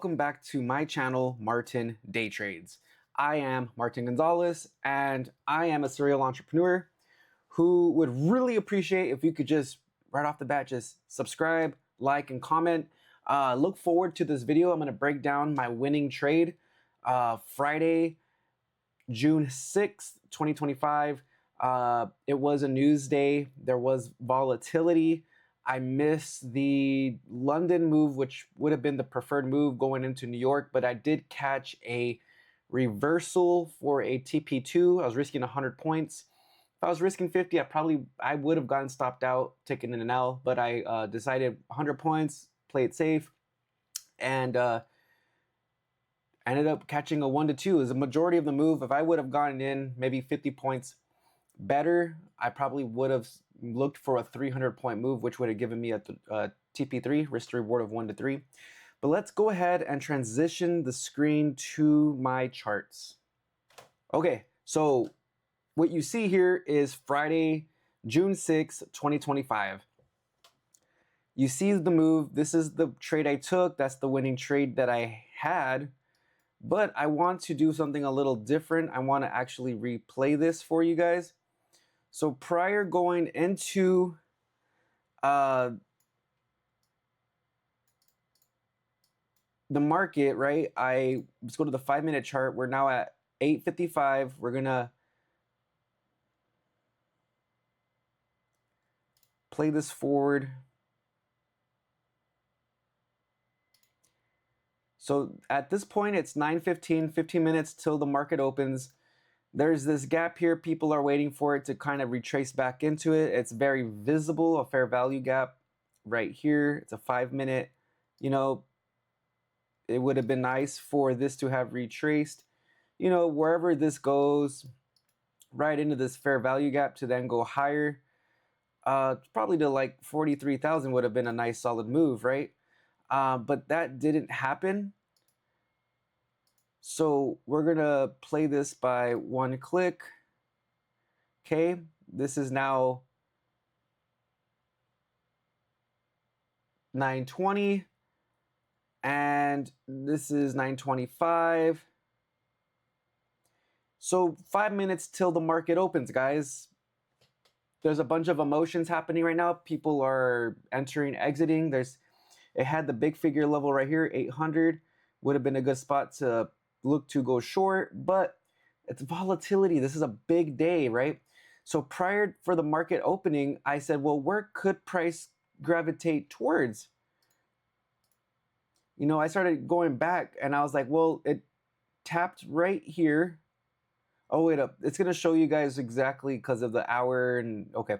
welcome back to my channel, Martin Day Trades. I am Martin Gonzalez, and I am a serial entrepreneur who would really appreciate if you could just, right off the bat, just subscribe, like, and comment. Look forward to this video. I'm going to break down my winning trade Friday, June 6th, 2025. It was a news day. There was volatility. I missed the London move, which would have been the preferred move going into New York, but I did catch a reversal for a TP2. I was risking 100 points. If I was risking 50, I would have gotten stopped out, taken in an L, but I decided 100 points, play it safe, and ended up catching a 1-2. As a majority of the move, if I would have gotten in maybe 50 points better, I probably would have looked for a 300-point move, which would have given me a TP3, risk to reward of 1-3. But let's go ahead and transition the screen to my charts. Okay, so what you see here is Friday, June 6th, 2025. You see the move. This is the trade I took. That's the winning trade that I had. But I want to do something a little different. I want to actually replay this for you guys. So prior going into the market, right? Let's go to the 5-minute chart. We're now at 8:55. We're gonna play this forward. So at this point, it's 9:15, 15 minutes till the market opens. There's this gap here. People are waiting for it to kind of retrace back into it. It's very visible, a fair value gap right here. It's a 5-minute. You know, it would have been nice for this to have retraced, you know, wherever this goes, right into this fair value gap to then go higher. Probably to like 43,000 would have been a nice solid move, right? But that didn't happen. So we're gonna play this by one click. Okay, this is now 9:20, and this is 9:25. So 5 minutes till the market opens, guys. There's a bunch of emotions happening right now. People are entering, exiting. It had the big figure level right here, 800. Would have been a good spot to look to go short, but it's volatility. This is a big day, right? So prior for the market opening, I said, well, where could price gravitate towards? You know, I started going back and I was like, well, it tapped right here. Oh, wait up. It's going to show you guys exactly because of the hour and okay.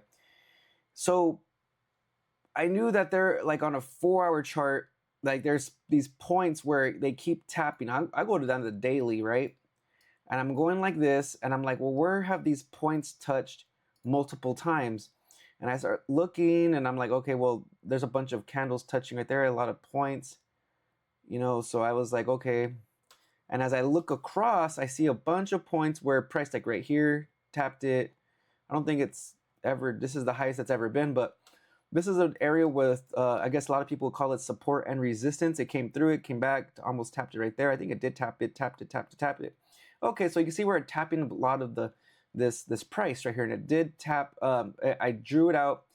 So I knew that they're like on a 4-hour chart, like there's these points where they keep tapping. I go down to the daily, right? And I'm going like this, and I'm like, well, where have these points touched multiple times? And I start looking, and I'm like, okay, well, there's a bunch of candles touching right there, a lot of points, you know, so I was like, okay. And as I look across, I see a bunch of points where price, like right here, tapped it. I don't think this is the highest it's ever been, but this is an area with, I guess a lot of people call it support and resistance. It came through, it came back, almost tapped it right there. I think it did tap it, tapped it. Okay, so you can see where it tapping a lot of this price right here, and it did tap. I drew it out.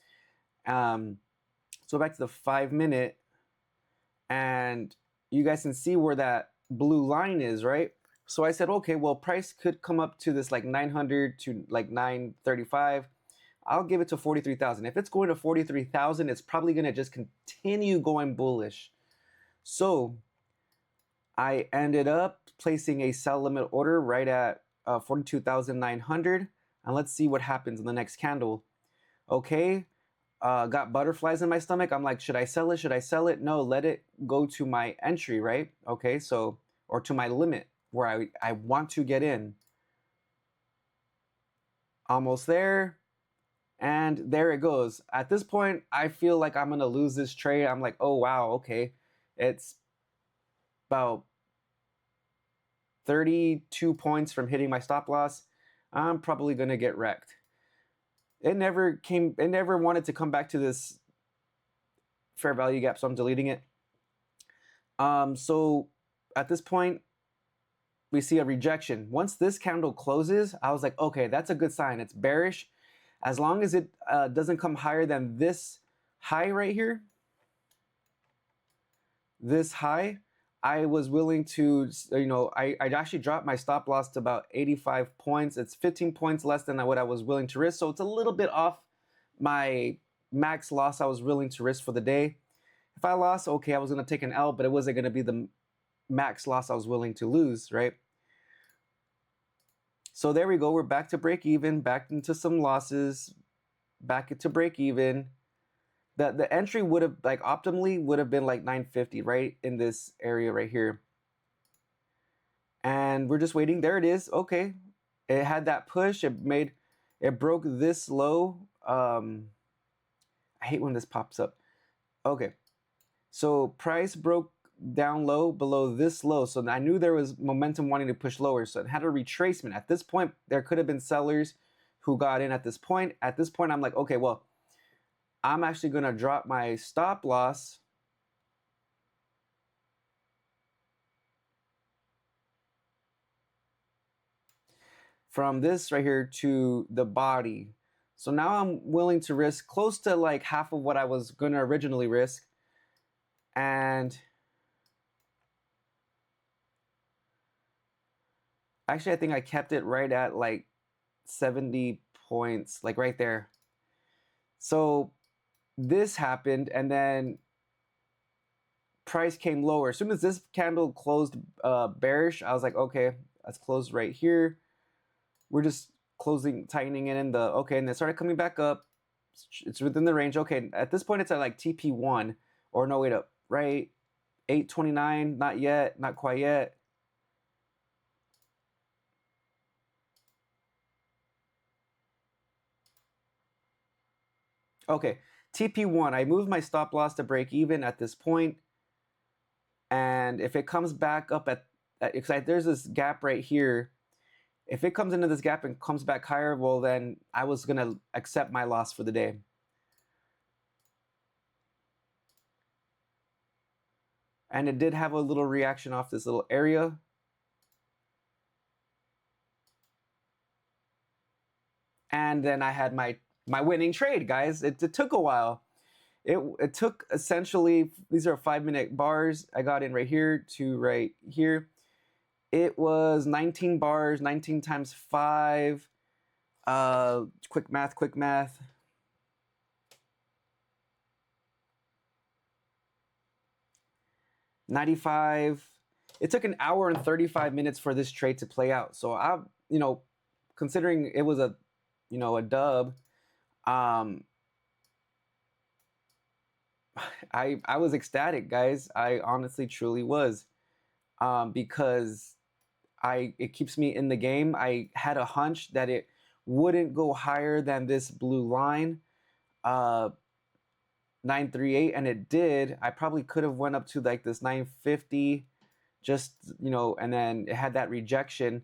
So back to the 5-minute, and you guys can see where that blue line is, right? So I said, okay, well, price could come up to this like 900 to like 935. I'll give it to 43,000. If it's going to 43,000, it's probably going to just continue going bullish. So I ended up placing a sell limit order right at 42,900. And let's see what happens in the next candle. Okay, got butterflies in my stomach. I'm like, should I sell it? Should I sell it? No, let it go to my entry, right? Okay, so, or to my limit where I want to get in. Almost there. And there it goes. At this point, I feel like I'm going to lose this trade. I'm like, oh, wow, okay. It's about 32 points from hitting my stop loss. I'm probably going to get wrecked. It never wanted to come back to this fair value gap, so I'm deleting it. So at this point, we see a rejection. Once this candle closes, I was like, okay, that's a good sign. It's bearish. As long as it doesn't come higher than this high right here, this high, I was willing to, I actually dropped my stop loss to about 85 points. It's 15 points less than what I was willing to risk. So it's a little bit off my max loss I was willing to risk for the day. If I lost, okay, I was going to take an L, but it wasn't going to be the max loss I was willing to lose, right? So there we go. We're back to break even, back into some losses, back into break even. The entry would have, like, optimally would have been like 950, right, in this area right here. And we're just waiting. There it is. Okay, it had that push. It broke this low. I hate when this pops up. Okay, so price broke down low below this low, so I knew there was momentum wanting to push lower, so it had a retracement. At this point, there could have been sellers who got in at this point. At this point, I'm like, okay, well, I'm actually going to drop my stop loss from this right here to the body. So now I'm willing to risk close to like half of what I was going to originally risk. And actually, I think I kept it right at like 70 points, like right there. So this happened, and then price came lower. As soon as this candle closed bearish, I was like, okay, let's close right here. We're just closing, tightening it in the, okay, and it started coming back up. It's within the range. Okay, at this point, it's at like TP1, or no, wait up, right? 829, not yet, not quite yet. Okay, TP1, I moved my stop loss to break even at this point. And if it comes back up because there's this gap right here, if it comes into this gap and comes back higher, well, then I was going to accept my loss for the day. And it did have a little reaction off this little area. And then I had my winning trade, guys. It took a while. It took essentially, these are 5-minute bars. I got in right here to right here. It was 19 bars, 19 times 5. Quick math. 95. It took an hour and 35 minutes for this trade to play out. So I, considering it was a dub, I was ecstatic, guys. I honestly, truly was, because it keeps me in the game. I had a hunch that it wouldn't go higher than this blue line, 938, and it did. I probably could have went up to like this 950, just, and then it had that rejection.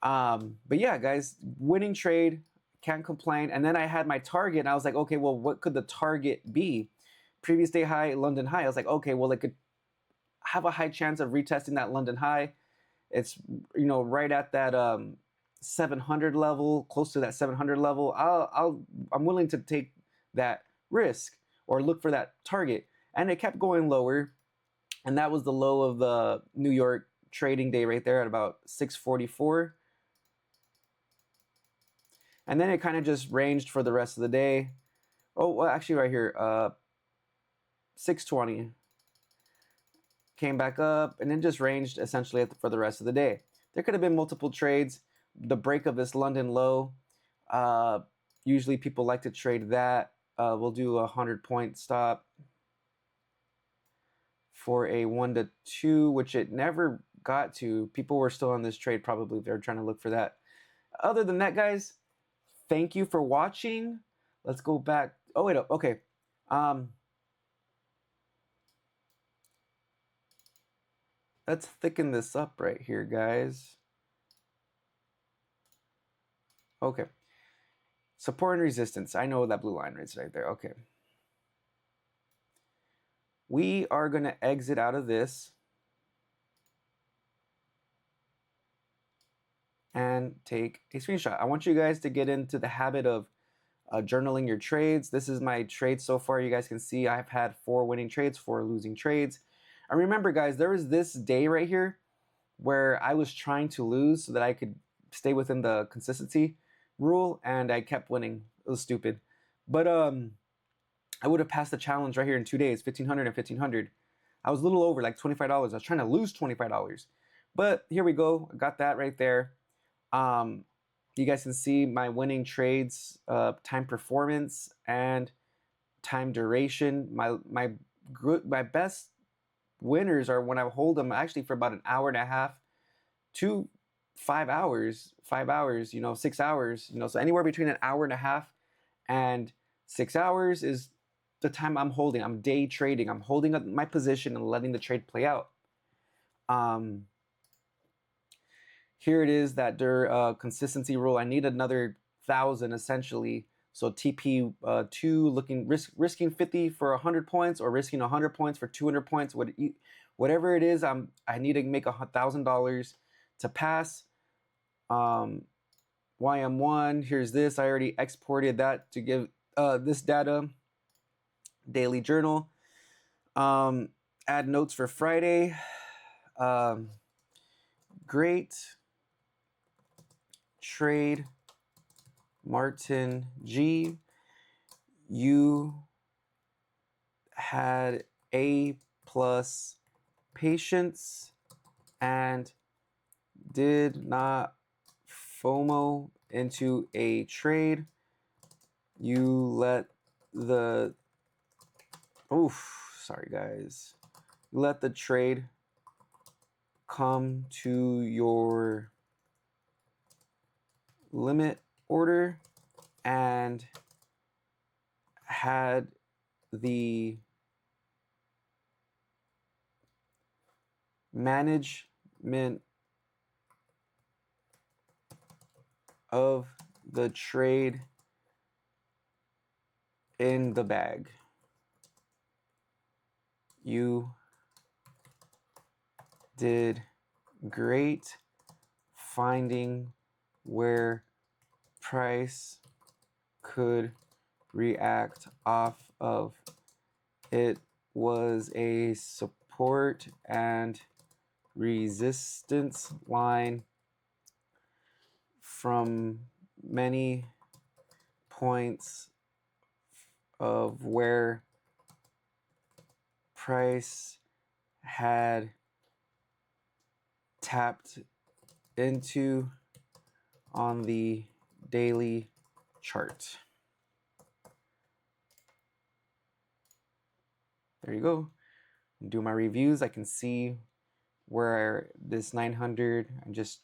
But yeah, guys, winning trade, can't complain. And then I had my target, and I was like, okay, well, what could the target be? Previous day high, London high. I was like, okay, well, it could have a high chance of retesting that London high. It's, right at that 700 level, close to that 700 level. I'm willing to take that risk or look for that target. And it kept going lower, and that was the low of the New York trading day right there at about 644. And then it kind of just ranged for the rest of the day. Oh, well, actually right here, 620. Came back up and then just ranged essentially for the rest of the day. There could have been multiple trades. The break of this London low, usually people like to trade that. We'll do a 100-point stop for a 1 to 2, which it never got to. People were still on this trade probably. They're trying to look for that. Other than that, guys, thank you for watching. Let's go back. Oh, wait, okay. Let's thicken this up right here, guys. Okay. Support and resistance. I know that blue line right there. Okay. We are going to exit out of this. and take a screenshot. I want you guys to get into the habit of journaling your trades. This is my trade so far. You guys can see I've had 4 winning trades, 4 losing trades. And remember, guys, there was this day right here where I was trying to lose so that I could stay within the consistency rule, and I kept winning. It was stupid. But I would have passed the challenge right here in 2 days, 1,500 and 1,500. I was a little over, like $25. I was trying to lose $25. But here we go. I got that right there. You guys can see my winning trades, time performance and time duration. My best winners are when I hold them actually for about an hour and a half to 5 hours, 5 hours, 6 hours, so anywhere between an hour and a half and 6 hours is the time I'm holding. I'm day trading. I'm holding up my position and letting the trade play out. Here it is, that their consistency rule. I need another 1,000 essentially. So TP 2, risking 50 for 100 points, or risking 100 points for 200 points. Whatever it is, I need to make $1,000 to pass. onYM1, here's this. I already exported that to give this data. Daily journal. Add notes for Friday. Great trade, Martin G. You had A+ patience and did not FOMO into a trade. You let the sorry guys. Let the trade come to your limit order and had the management of the trade in the bag. You did great finding where price could react off of. It was a support and resistance line from many points of where price had tapped into on the daily chart. There you go. Do my reviews. I can see where this 900, and just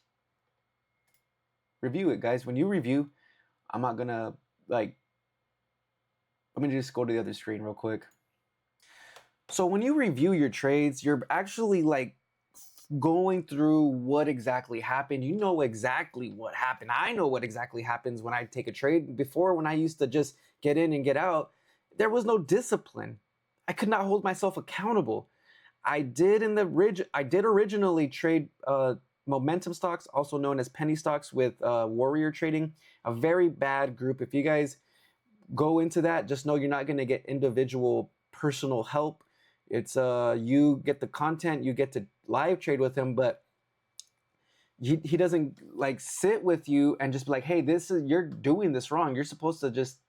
review it, guys. When you review, I'm not gonna I'm gonna just go to the other screen real quick. So when you review your trades, you're actually going through what exactly happened. You know exactly what happened. I know what exactly happens when I take a trade. Before, when I used to just get in and get out, there was no discipline. I could not hold myself accountable. I did originally trade momentum stocks, also known as penny stocks, with Warrior Trading, a very bad group. If you guys go into that, just know you're not going to get individual personal help. It's you get the content, you get to live trade with him, but he doesn't sit with you and just be like, hey, you're doing this wrong. You're supposed to just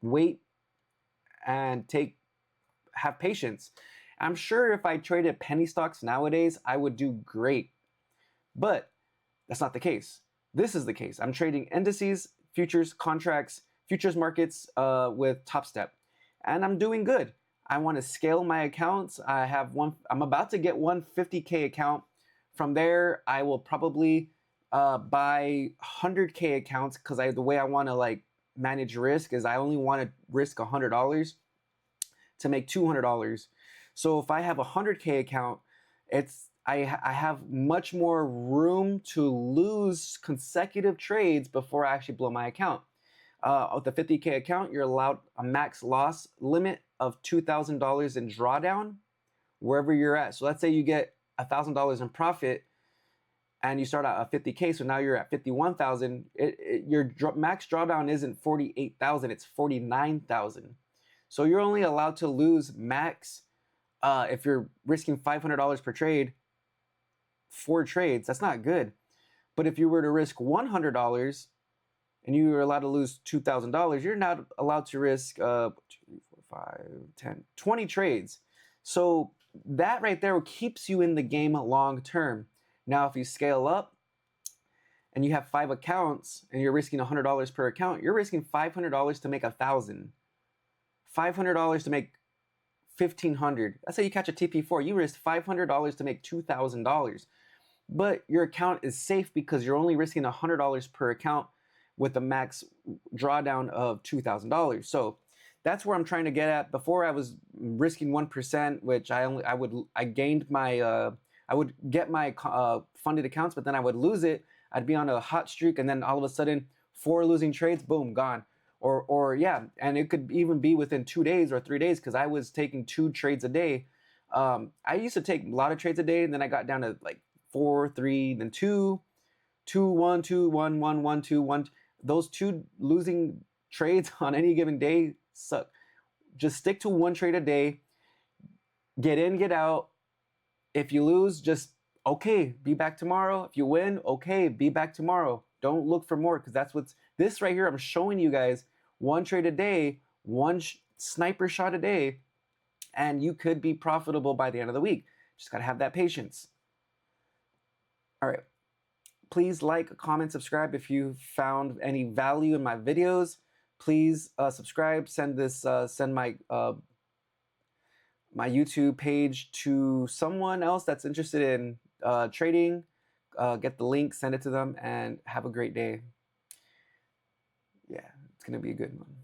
wait and have patience. I'm sure if I traded penny stocks nowadays, I would do great, but that's not the case. This is the case. I'm trading indices, futures, contracts, futures markets with Top Step, and I'm doing good. I want to scale my accounts. I'm about to get one 50K account. From there, I will probably buy 100K accounts, because the way I want to manage risk is I only want to risk $100 to make $200. So if I have a 100K account, I have much more room to lose consecutive trades before I actually blow my account. With the 50K account, you're allowed a max loss limit of $2,000 in drawdown wherever you're at. So let's say you get $1,000 in profit. and you start out at 50K, so now you're at 51,000. Your max drawdown isn't 48,000, it's 49,000. So you're only allowed to lose max, if you're risking $500 per trade, 4 trades. That's not good. But if you were to risk $100 and you were allowed to lose $2,000, you're not allowed to risk 2, 4, 5, 10, 20 trades. So that right there keeps you in the game long term. Now, if you scale up and you have 5 accounts and you're risking $100 per account, you're risking $500 to make $1,000. $500 to make $1,500. Let's say you catch a TP4, you risk $500 to make $2,000. But your account is safe because you're only risking $100 per account with a max drawdown of $2,000. So that's where I'm trying to get at. Before I was risking 1%, which I would get my funded accounts, but then I would lose it. I'd be on a hot streak, and then all of a sudden, 4 losing trades, boom, gone. Or yeah, and it could even be within 2 days or 3 days because I was taking 2 trades a day. I used to take a lot of trades a day, and then I got down to like 4, 3, then 2, 2, 1, 2, 1, 1, 1, 2, 1. Those 2 losing trades on any given day suck. Just stick to 1 trade a day. Get in, get out. If you lose, just okay, be back tomorrow. If you win, okay, be back tomorrow. Don't look for more because that's what's this right here. I'm showing you guys 1 trade a day, 1 sniper shot a day, and you could be profitable by the end of the week. Just got to have that patience. All right. Please like, comment, subscribe if you found any value in my videos. Please subscribe. Send my my YouTube page to someone else that's interested in trading. Get the link, send it to them, and have a great day. Yeah, it's gonna be a good one.